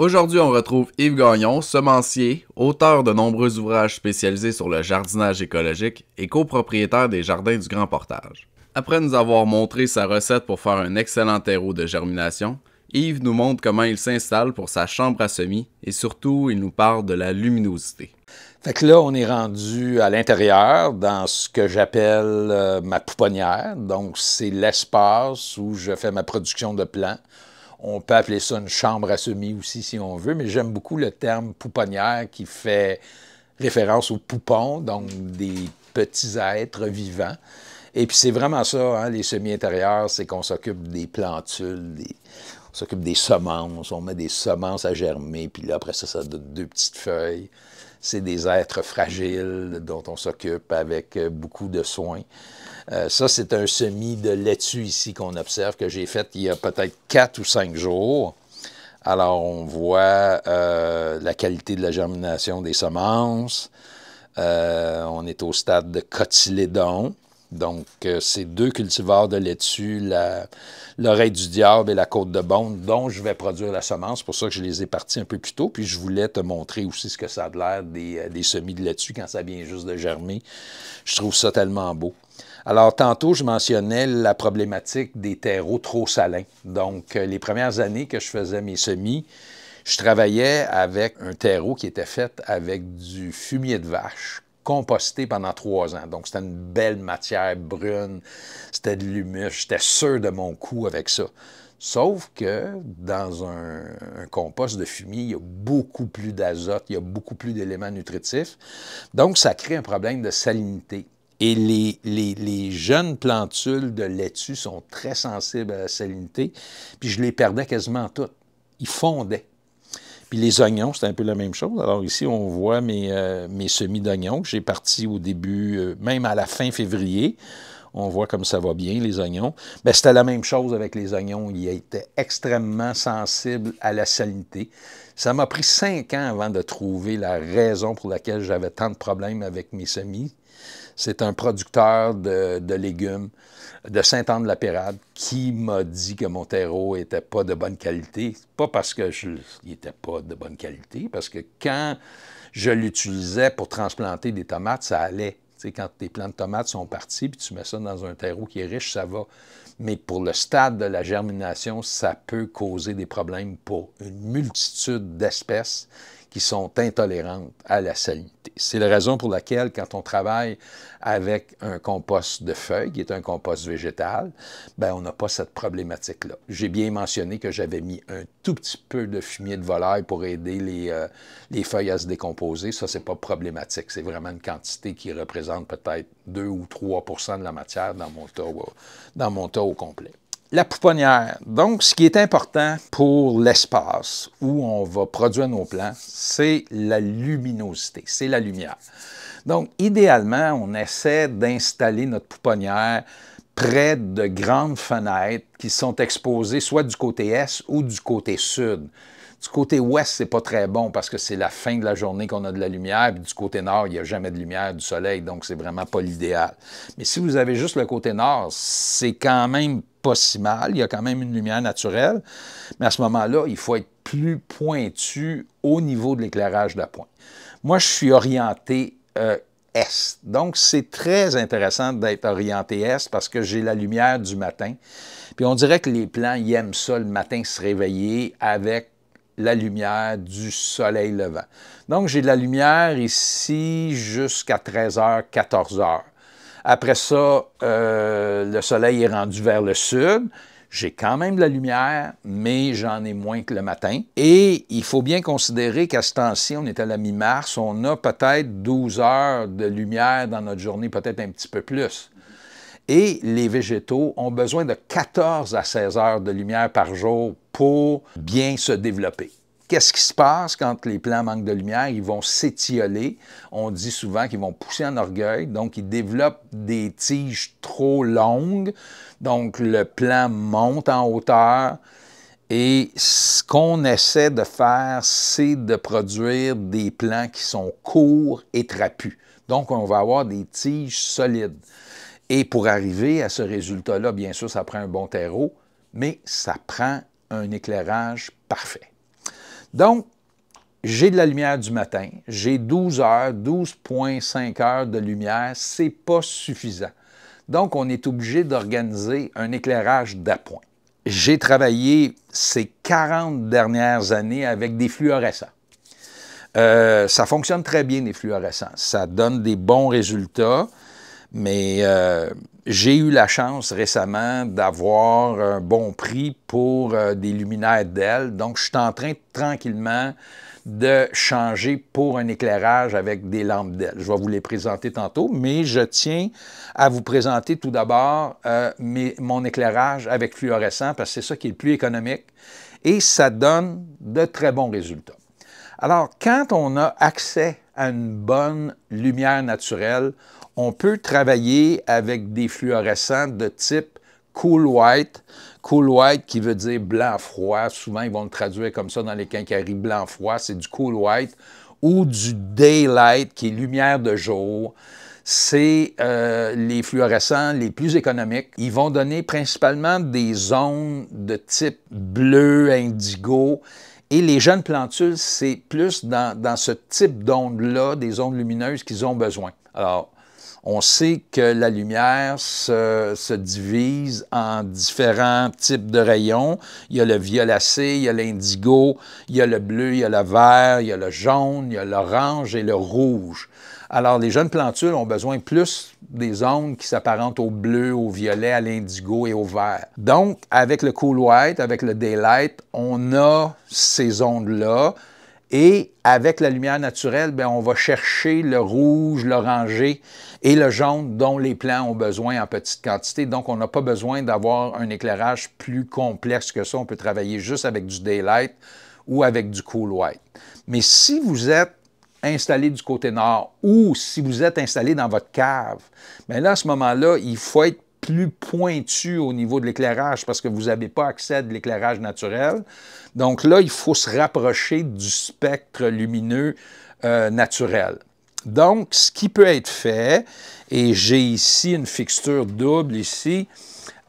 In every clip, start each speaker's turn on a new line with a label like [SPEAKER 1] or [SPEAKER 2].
[SPEAKER 1] Aujourd'hui, on retrouve Yves Gagnon, semencier, auteur de nombreux ouvrages spécialisés sur le jardinage écologique et copropriétaire des Jardins du Grand Portage. Après nous avoir montré sa recette pour faire un excellent terreau de germination, Yves nous montre comment il s'installe pour sa chambre à semis et surtout, il nous parle de la luminosité.
[SPEAKER 2] Fait que là, on est rendu à l'intérieur, dans ce que j'appelle ma pouponnière. Donc, c'est l'espace où je fais ma production de plants. On peut appeler ça une chambre à semis aussi, si on veut, mais j'aime beaucoup le terme pouponnière qui fait référence aux poupons, donc des petits êtres vivants. Et puis, c'est vraiment ça, hein, les semis intérieurs, c'est qu'on s'occupe des plantules, on s'occupe des semences, on met des semences à germer, puis là, après ça, ça donne deux petites feuilles. C'est des êtres fragiles dont on s'occupe avec beaucoup de soin. Ça, c'est un semis de laitue ici qu'on observe, que j'ai fait il y a peut-être 4 ou 5 jours. Alors, on voit la qualité de la germination des semences. On est au stade de cotylédon. Donc, c'est deux cultivars de laitue, l'oreille du diable et la côte de Beaune, dont je vais produire la semence. C'est pour ça que je les ai partis un peu plus tôt. Puis, je voulais te montrer aussi ce que ça a l'air des semis de laitue quand ça vient juste de germer. Je trouve ça tellement beau. Alors, tantôt, je mentionnais la problématique des terreaux trop salins. Donc, les premières années que je faisais mes semis, je travaillais avec un terreau qui était fait avec du fumier de vache, composté pendant 3 ans. Donc, c'était une belle matière brune, c'était de l'humus, j'étais sûr de mon coup avec ça. Sauf que dans un compost de fumier, il y a beaucoup plus d'azote, il y a beaucoup plus d'éléments nutritifs. Donc, ça crée un problème de salinité. Et les jeunes plantules de laitue sont très sensibles à la salinité, puis je les perdais quasiment toutes. Ils fondaient. Puis les oignons, c'est un peu la même chose. Alors ici, on voit mes semis d'oignons que j'ai partis au début, même à la fin février. On voit comme ça va bien, les oignons. Bien, c'était la même chose avec les oignons. Ils étaient extrêmement sensibles à la salinité. Ça m'a pris 5 ans avant de trouver la raison pour laquelle j'avais tant de problèmes avec mes semis. C'est un producteur de légumes de Sainte-Anne-de-la-Pérade qui m'a dit que mon terreau n'était pas de bonne qualité. Pas parce qu'il n'était pas de bonne qualité, parce que quand je l'utilisais pour transplanter des tomates, ça allait. Tu sais, quand tes plants de tomates sont partis, puis tu mets ça dans un terreau qui est riche, ça va. Mais pour le stade de la germination, ça peut causer des problèmes pour une multitude d'espèces qui sont intolérantes à la salinité. C'est la raison pour laquelle, quand on travaille avec un compost de feuilles, qui est un compost végétal, bien, on n'a pas cette problématique-là. J'ai bien mentionné que j'avais mis un tout petit peu de fumier de volaille pour aider les feuilles à se décomposer. Ça, c'est pas problématique. C'est vraiment une quantité qui représente peut-être 2 ou 3 % de la matière dans mon tas au complet. La pouponnière. Donc, ce qui est important pour l'espace où on va produire nos plants, c'est la luminosité, c'est la lumière. Donc, idéalement, on essaie d'installer notre pouponnière près de grandes fenêtres qui sont exposées soit du côté est ou du côté sud. Du côté ouest, c'est pas très bon parce que c'est la fin de la journée qu'on a de la lumière, puis du côté nord, il n'y a jamais de lumière du soleil, donc c'est vraiment pas l'idéal. Mais si vous avez juste le côté nord, c'est quand même pas si mal, il y a quand même une lumière naturelle, mais à ce moment-là, il faut être plus pointu au niveau de l'éclairage de la pointe. Moi, je suis orienté est. Donc, c'est très intéressant d'être orienté est parce que j'ai la lumière du matin. Puis on dirait que les plants, ils aiment ça le matin, se réveiller avec la lumière du soleil levant. Donc, j'ai de la lumière ici jusqu'à 13h, 14h. Après ça, le soleil est rendu vers le sud. J'ai quand même de la lumière, mais j'en ai moins que le matin. Et il faut bien considérer qu'à ce temps-ci, on est à la mi-mars, on a peut-être 12 heures de lumière dans notre journée, peut-être un petit peu plus. Et les végétaux ont besoin de 14 à 16 heures de lumière par jour pour bien se développer. Qu'est-ce qui se passe quand les plants manquent de lumière? Ils vont s'étioler. On dit souvent qu'ils vont pousser en orgueil, donc ils développent des tiges trop longues. Donc le plant monte en hauteur. Et ce qu'on essaie de faire, c'est de produire des plants qui sont courts et trapus. Donc on va avoir des tiges solides. Et pour arriver à ce résultat-là, bien sûr, ça prend un bon terreau, mais ça prend un éclairage parfait. Donc, j'ai de la lumière du matin, j'ai 12 heures, 12,5 heures de lumière, c'est pas suffisant. Donc, on est obligé d'organiser un éclairage d'appoint. J'ai travaillé ces 40 dernières années avec des fluorescents. Ça fonctionne très bien, les fluorescents. Ça donne des bons résultats, mais j'ai eu la chance récemment d'avoir un bon prix pour des luminaires d'ailes. Donc, je suis en train tranquillement de changer pour un éclairage avec des lampes d'ailes. Je vais vous les présenter tantôt, mais je tiens à vous présenter tout d'abord mon éclairage avec fluorescent parce que c'est ça qui est le plus économique et ça donne de très bons résultats. Alors, quand on a accès à une bonne lumière naturelle, on peut travailler avec des fluorescents de type cool white. Cool white qui veut dire blanc froid. Souvent, ils vont le traduire comme ça dans les quincailleries, blanc froid, c'est du cool white. Ou du daylight qui est lumière de jour. C'est les fluorescents les plus économiques. Ils vont donner principalement des zones de type bleu, indigo. Et les jeunes plantules, c'est plus dans ce type d'ondes-là, des ondes lumineuses qu'ils ont besoin. Alors, on sait que la lumière se divise en différents types de rayons. Il y a le violacé, il y a l'indigo, il y a le bleu, il y a le vert, il y a le jaune, il y a l'orange et le rouge. Alors, les jeunes plantules ont besoin plus des ondes qui s'apparentent au bleu, au violet, à l'indigo et au vert. Donc, avec le cool white, avec le daylight, on a ces ondes-là. Et avec la lumière naturelle, bien, on va chercher le rouge, l'orangé et le jaune dont les plants ont besoin en petite quantité. Donc, on n'a pas besoin d'avoir un éclairage plus complexe que ça. On peut travailler juste avec du daylight ou avec du cool white. Mais si vous êtes installé du côté nord ou si vous êtes installé dans votre cave, bien là, à ce moment-là, il faut être plus pointu au niveau de l'éclairage parce que vous n'avez pas accès à de l'éclairage naturel. Donc là, il faut se rapprocher du spectre lumineux naturel. Donc, ce qui peut être fait, et j'ai ici une fixture double ici,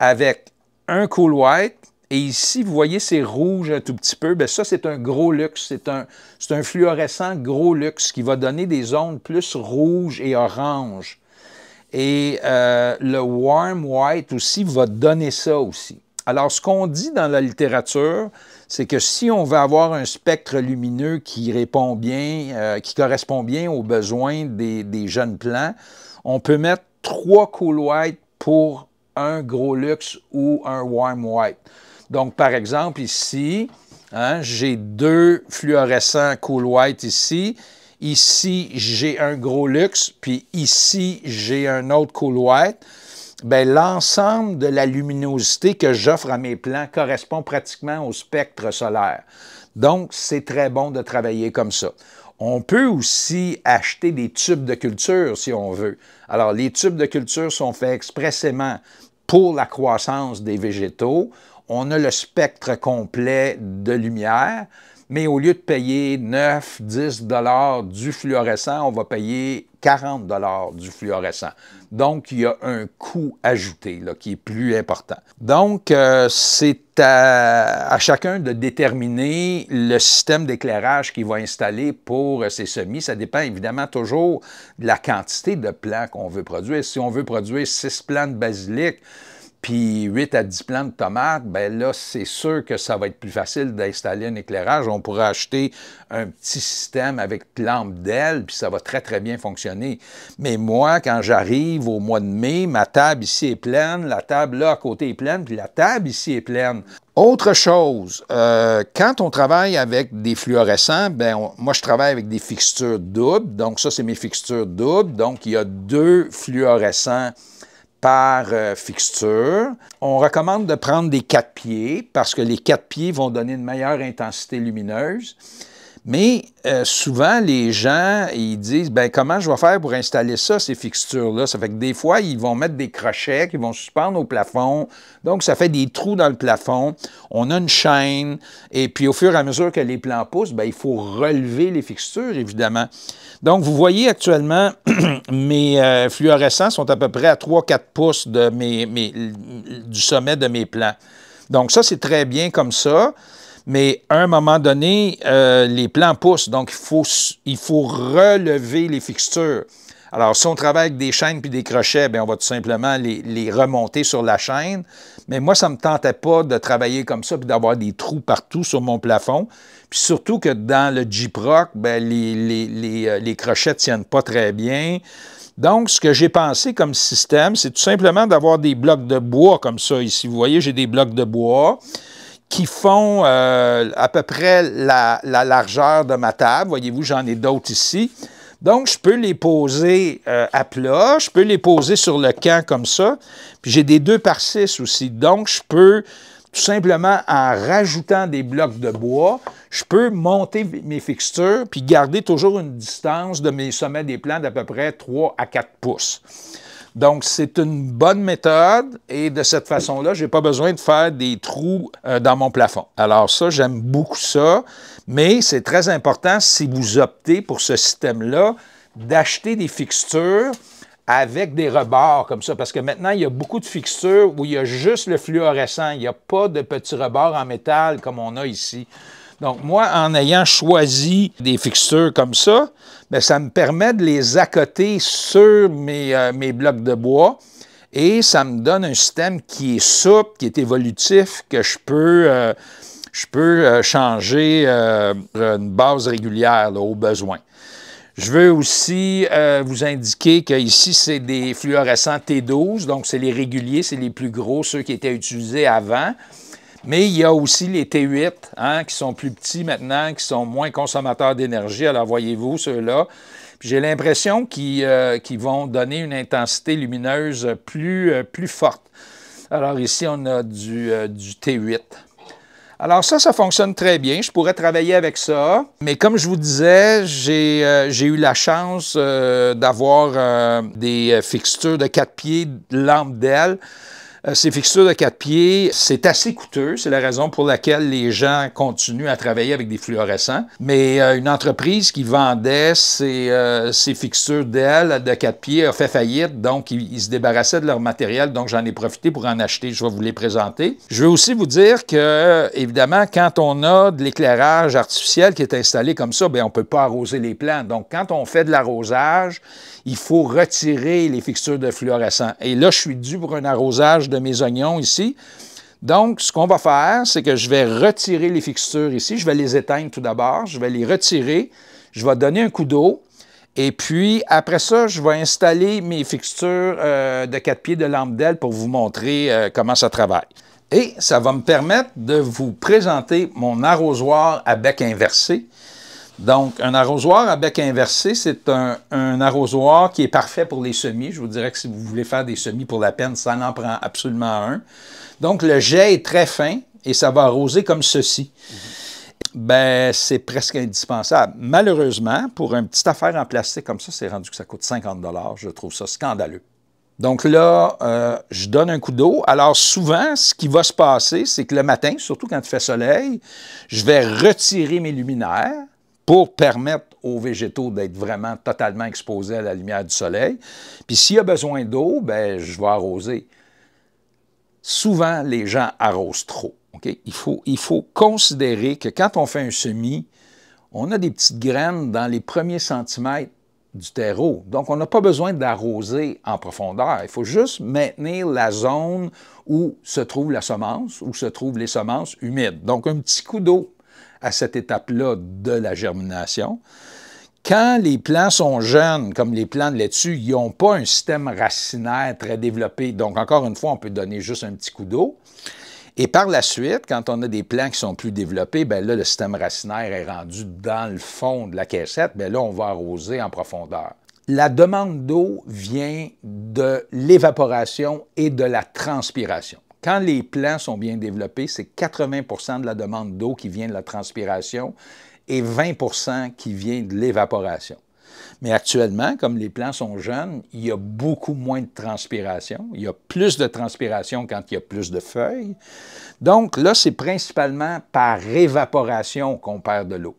[SPEAKER 2] avec un cool white, et ici, vous voyez, c'est rouge un tout petit peu. Bien, ça, c'est un gros luxe. C'est un fluorescent gros luxe qui va donner des ondes plus rouges et oranges. Et le warm white aussi va donner ça aussi. Alors, ce qu'on dit dans la littérature, c'est que si on veut avoir un spectre lumineux qui répond bien, qui correspond bien aux besoins des jeunes plants, on peut mettre 3 cool white pour un gros luxe ou un warm white. Donc, par exemple, ici, hein, j'ai 2 fluorescents cool white ici. Ici, j'ai un gros luxe, puis ici, j'ai un autre cool white. Bien, l'ensemble de la luminosité que j'offre à mes plants correspond pratiquement au spectre solaire. Donc, c'est très bon de travailler comme ça. On peut aussi acheter des tubes de culture si on veut. Alors, les tubes de culture sont faits expressément pour la croissance des végétaux. On a le spectre complet de lumière, mais au lieu de payer 9, 10 $ du fluorescent, on va payer 40 $ du fluorescent. Donc, il y a un coût ajouté là, qui est plus important. Donc, c'est à chacun de déterminer le système d'éclairage qu'il va installer pour ses semis. Ça dépend évidemment toujours de la quantité de plants qu'on veut produire. Si on veut produire 6 plants de basilic, puis 8 à 10 plants de tomates, bien là, c'est sûr que ça va être plus facile d'installer un éclairage. On pourra acheter un petit système avec lampe d'aile, puis ça va très, très bien fonctionner. Mais moi, quand j'arrive au mois de mai, ma table ici est pleine, la table là à côté est pleine, puis la table ici est pleine. Autre chose, quand on travaille avec des fluorescents, bien, moi, je travaille avec des fixtures doubles. Donc, ça, c'est mes fixtures doubles. Donc, il y a 2 fluorescents par fixture. On recommande de prendre des 4 pieds parce que les 4 pieds vont donner une meilleure intensité lumineuse. Mais souvent, les gens, ils disent, bien, comment je vais faire pour installer ça, ces fixtures-là? Ça fait que des fois, ils vont mettre des crochets qu'ils vont suspendre au plafond. Donc, ça fait des trous dans le plafond. On a une chaîne. Et puis, au fur et à mesure que les plants poussent, bien, il faut relever les fixtures, évidemment. Donc, vous voyez actuellement, mes fluorescents sont à peu près à 3-4 pouces du sommet de mes plants. Donc, ça, c'est très bien comme ça. Mais à un moment donné, les plants poussent, donc il faut relever les fixtures. Alors, si on travaille avec des chaînes puis des crochets, bien, on va tout simplement les remonter sur la chaîne. Mais moi, ça ne me tentait pas de travailler comme ça puis d'avoir des trous partout sur mon plafond. Puis surtout que dans le Gyproc, bien, les crochets ne tiennent pas très bien. Donc, ce que j'ai pensé comme système, c'est tout simplement d'avoir des blocs de bois comme ça ici. Vous voyez, j'ai des blocs de bois qui font à peu près la largeur de ma table. Voyez-vous, j'en ai d'autres ici. Donc, je peux les poser à plat, je peux les poser sur le camp comme ça. Puis j'ai des 2 par 6 aussi. Donc, je peux tout simplement, en rajoutant des blocs de bois, je peux monter mes fixtures puis garder toujours une distance de mes sommets des plants d'à peu près 3 à 4 pouces. Donc, c'est une bonne méthode et de cette façon-là, je n'ai pas besoin de faire des trous dans mon plafond. Alors ça, j'aime beaucoup ça, mais c'est très important si vous optez pour ce système-là d'acheter des fixtures avec des rebords comme ça, parce que maintenant, il y a beaucoup de fixtures où il y a juste le fluorescent, il n'y a pas de petits rebords en métal comme on a ici. Donc, moi, en ayant choisi des fixtures comme ça, bien, ça me permet de les accoter sur mes blocs de bois et ça me donne un système qui est souple, qui est évolutif, que je peux changer une base régulière là, au besoin. Je veux aussi vous indiquer qu'ici, c'est des fluorescents T12, donc c'est les réguliers, c'est les plus gros, ceux qui étaient utilisés avant. Mais il y a aussi les T8, hein, qui sont plus petits maintenant, qui sont moins consommateurs d'énergie. Alors, voyez-vous, ceux-là. J'ai l'impression qu'ils vont donner une intensité lumineuse plus forte. Alors, ici, on a du T8. Alors ça fonctionne très bien. Je pourrais travailler avec ça. Mais comme je vous disais, j'ai eu la chance d'avoir des fixtures de 4 pieds lampe d'aile. Ces fixtures de 4 pieds, c'est assez coûteux. C'est la raison pour laquelle les gens continuent à travailler avec des fluorescents. Mais une entreprise qui vendait ces fixtures d'ailes de 4 pieds a fait faillite. Donc, ils se débarrassaient de leur matériel. Donc, j'en ai profité pour en acheter. Je vais vous les présenter. Je veux aussi vous dire que, évidemment, quand on a de l'éclairage artificiel qui est installé comme ça, bien, on ne peut pas arroser les plants. Donc, quand on fait de l'arrosage, il faut retirer les fixtures de fluorescents. Et là, je suis dû pour un arrosage de mes oignons ici. Donc, ce qu'on va faire, c'est que je vais retirer les fixtures ici. Je vais les éteindre tout d'abord. Je vais les retirer. Je vais donner un coup d'eau. Et puis, après ça, je vais installer mes fixtures de 4 pieds de lampe d'aile pour vous montrer comment ça travaille. Et ça va me permettre de vous présenter mon arrosoir à bec inversé. Donc, un arrosoir à bec inversé, c'est un arrosoir qui est parfait pour les semis. Je vous dirais que si vous voulez faire des semis pour la peine, ça en prend absolument un. Donc, le jet est très fin et ça va arroser comme ceci. Ben, c'est presque indispensable. Malheureusement, pour une petite affaire en plastique comme ça, c'est rendu que ça coûte 50 $. Je trouve ça scandaleux. Donc là, je donne un coup d'eau. Alors souvent, ce qui va se passer, c'est que le matin, surtout quand il fait soleil, je vais retirer mes luminaires pour permettre aux végétaux d'être vraiment totalement exposés à la lumière du soleil. Puis s'il y a besoin d'eau, bien, je vais arroser. Souvent, les gens arrosent trop. Okay? Il faut considérer que quand on fait un semis, on a des petites graines dans les premiers centimètres du terreau. Donc, on n'a pas besoin d'arroser en profondeur. Il faut juste maintenir la zone où se trouve la semence, où se trouvent les semences humides. Donc, un petit coup d'eau à cette étape-là de la germination. Quand les plants sont jeunes, comme les plants de laitue, ils n'ont pas un système racinaire très développé. Donc, encore une fois, on peut donner juste un petit coup d'eau. Et par la suite, quand on a des plants qui sont plus développés, bien là, le système racinaire est rendu dans le fond de la caissette. Bien là, on va arroser en profondeur. La demande d'eau vient de l'évaporation et de la transpiration. Quand les plants sont bien développés, c'est 80 % de la demande d'eau qui vient de la transpiration et 20 % qui vient de l'évaporation. Mais actuellement, comme les plants sont jeunes, il y a beaucoup moins de transpiration. Il y a plus de transpiration quand il y a plus de feuilles. Donc là, c'est principalement par évaporation qu'on perd de l'eau.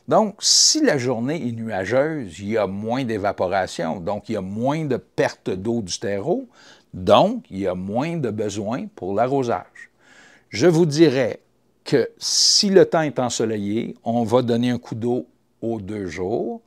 [SPEAKER 2] Donc, si la journée est nuageuse, il y a moins d'évaporation, donc il y a moins de perte d'eau du terreau, donc il y a moins de besoin pour l'arrosage. Je vous dirais, que si le temps est ensoleillé, on va donner un coup d'eau aux 2 jours.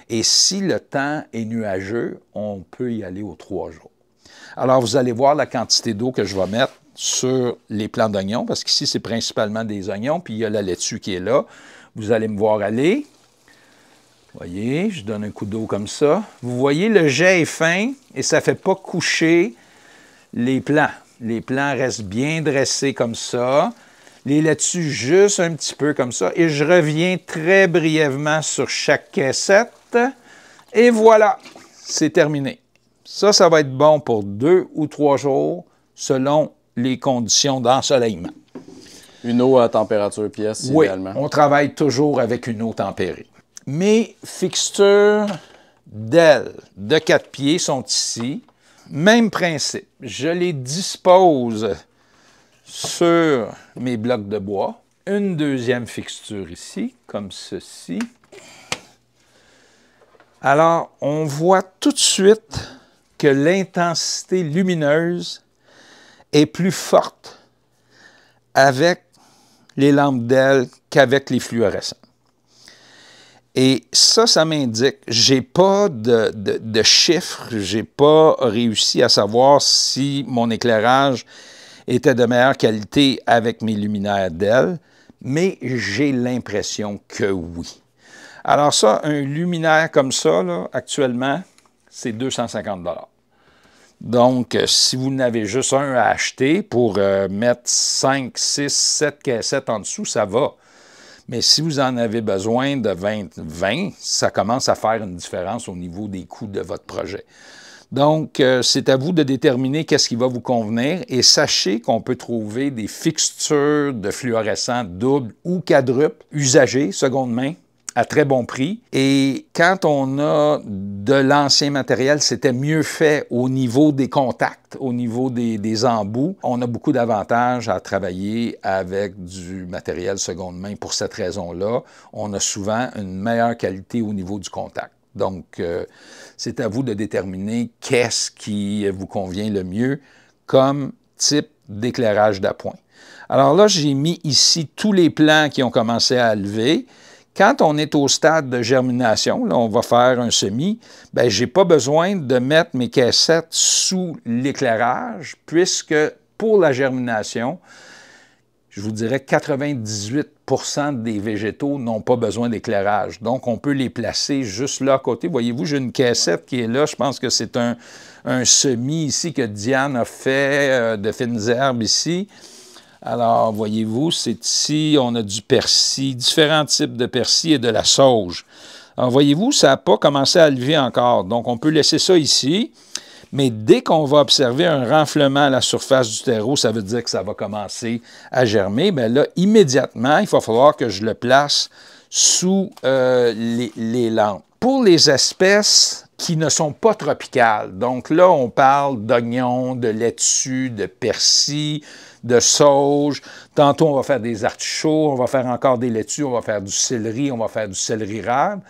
[SPEAKER 2] Et si le temps est nuageux, on peut y aller aux 3 jours. Alors, vous allez voir la quantité d'eau que je vais mettre sur les plants d'oignons, parce qu'ici, c'est principalement des oignons, puis il y a la laitue qui est là. Vous allez me voir aller. Vous voyez, je donne un coup d'eau comme ça. Vous voyez, le jet est fin et ça ne fait pas coucher les plants. Les plants restent bien dressés comme ça. Les laitues juste un petit peu comme ça. Et je reviens très brièvement sur chaque caissette. Et voilà, c'est terminé. Ça va être bon pour 2 ou 3 jours selon les conditions d'ensoleillement.
[SPEAKER 1] Une eau à température pièce, idéalement.
[SPEAKER 2] Oui, on travaille toujours avec une eau tempérée. Mes fixtures d'ailes de 4 pieds sont ici. Même principe. Je les dispose sur mes blocs de bois. Une deuxième fixture ici, comme ceci. Alors, on voit tout de suite que l'intensité lumineuse est plus forte avec les lampes d'aile qu'avec les fluorescents. Et ça m'indique, je n'ai pas de chiffres, je n'ai pas réussi à savoir si mon éclairage était de meilleure qualité avec mes luminaires d'aile, mais j'ai l'impression que oui. Alors ça, un luminaire comme ça, là, actuellement, c'est 250 $. Donc, si vous n'avez juste un à acheter pour mettre 5, 6, 7 caissettes en dessous, ça va. Mais si vous en avez besoin de 20, ça commence à faire une différence au niveau des coûts de votre projet. Donc, c'est à vous de déterminer qu'est-ce qui va vous convenir et sachez qu'on peut trouver des fixtures de fluorescents doubles ou quadruples usagées, seconde main, à très bon prix. Et quand on a de l'ancien matériel, c'était mieux fait au niveau des contacts, au niveau des embouts. On a beaucoup d'avantages à travailler avec du matériel seconde main pour cette raison-là. On a souvent une meilleure qualité au niveau du contact. Donc, c'est à vous de déterminer qu'est-ce qui vous convient le mieux comme type d'éclairage d'appoint. Alors là, j'ai mis ici tous les plants qui ont commencé à lever. Quand on est au stade de germination, là, on va faire un semis, bien, je n'ai pas besoin de mettre mes caissettes sous l'éclairage, puisque pour la germination, je vous dirais que 98 % des végétaux n'ont pas besoin d'éclairage. Donc, on peut les placer juste là à côté. Voyez-vous, j'ai une caissette qui est là. Je pense que c'est un semis ici que Diane a fait de fines herbes ici. Alors, voyez-vous, c'est ici, on a du persil, différents types de persil et de la sauge. Alors, voyez-vous, ça n'a pas commencé à lever encore. Donc, on peut laisser ça ici. Mais dès qu'on va observer un renflement à la surface du terreau, ça veut dire que ça va commencer à germer. Bien là, immédiatement, il va falloir que je le place sous les lampes. Pour les espèces qui ne sont pas tropicales, donc là, on parle d'oignons, de laitue, de persil, de sauge. Tantôt, on va faire des artichauts, on va faire encore des laitues, on va faire du céleri, on va faire du céleri rave.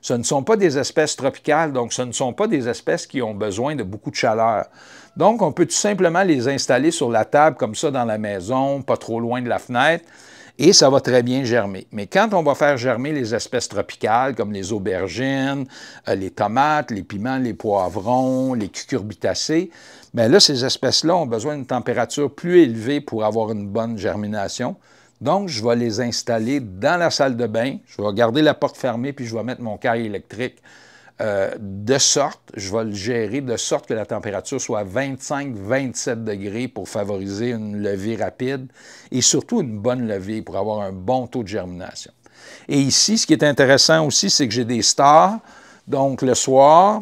[SPEAKER 2] Ce ne sont pas des espèces tropicales, donc ce ne sont pas des espèces qui ont besoin de beaucoup de chaleur. Donc, on peut tout simplement les installer sur la table comme ça dans la maison, pas trop loin de la fenêtre, et ça va très bien germer. Mais quand on va faire germer les espèces tropicales, comme les aubergines, les tomates, les piments, les poivrons, les cucurbitacées, bien là, ces espèces-là ont besoin d'une température plus élevée pour avoir une bonne germination. Donc, je vais les installer dans la salle de bain. Je vais garder la porte fermée, puis je vais mettre mon caille électrique je vais le gérer de sorte que la température soit 25-27 degrés pour favoriser une levée rapide et surtout une bonne levée pour avoir un bon taux de germination. Et ici, ce qui est intéressant aussi, c'est que j'ai des stars. Donc, le soir,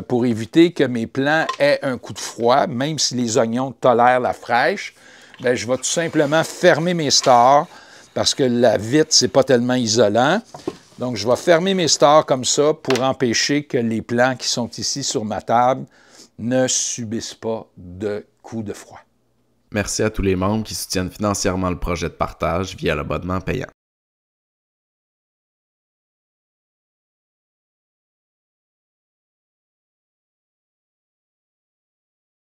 [SPEAKER 2] pour éviter que mes plants aient un coup de froid, même si les oignons tolèrent la fraîche, bien, je vais tout simplement fermer mes stars parce que la vitre, ce n'est pas tellement isolant. Donc, je vais fermer mes stars comme ça pour empêcher que les plants qui sont ici sur ma table ne subissent pas de coups de froid.
[SPEAKER 1] Merci à tous les membres qui soutiennent financièrement le projet de partage via l'abonnement payant.